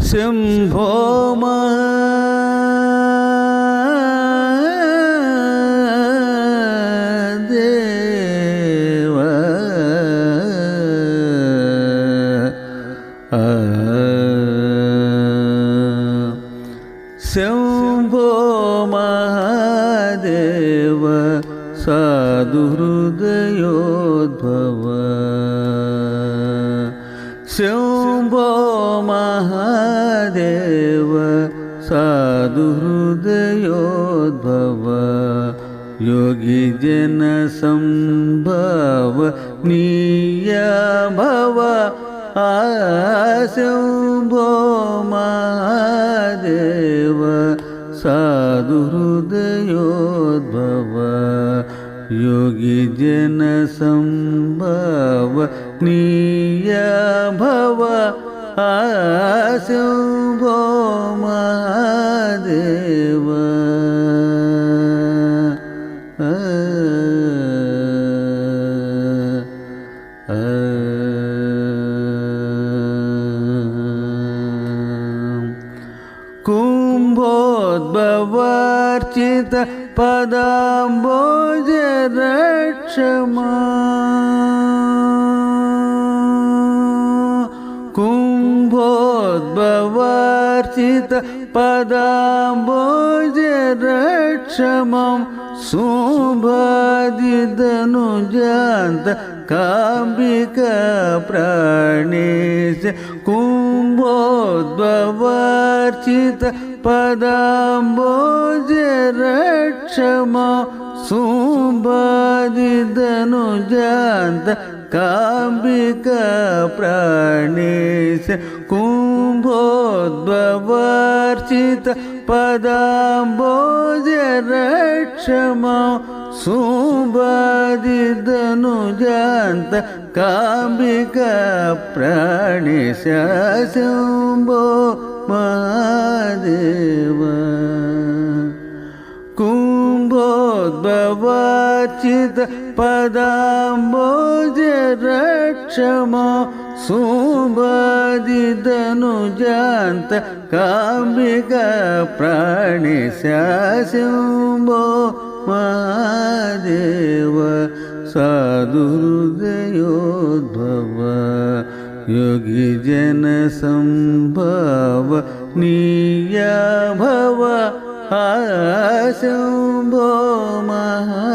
शंभो महादेव शंभो महादेव साधुहृदयोद्भव शंभो महादेव साधुहृदयोद्भव योगी जन संभव नियभव शंभो महादेव साधुहृदयोद्भव योगी जन संभव नियभव शंभो महादेव कुंभोद्भवार्चित पदाम्बोज रक्षमा कुंभोद्भवार्चित पदाम्बोज रक्षमं शुभादिदनुजान्त काम्बिका प्राणेश कुंभोद्भवार्चित पदाम्बोज रक्षमा शुभादिदनुजान्त काम्बिका प्राणेश कुंभोद्भवार्चित पदाम्बोज रक्षमा शुभादिदनुजान्त काम्बिका प्राणेश शंभो महादेव कुंभोद्भवार्चित पदाम्बोज रक्षमा शुभादिदनुजान्त काम्बिका प्राणेश शंभो महादेव साधुहृदयोद्भव योगी जन संभव नियभव शंभो महा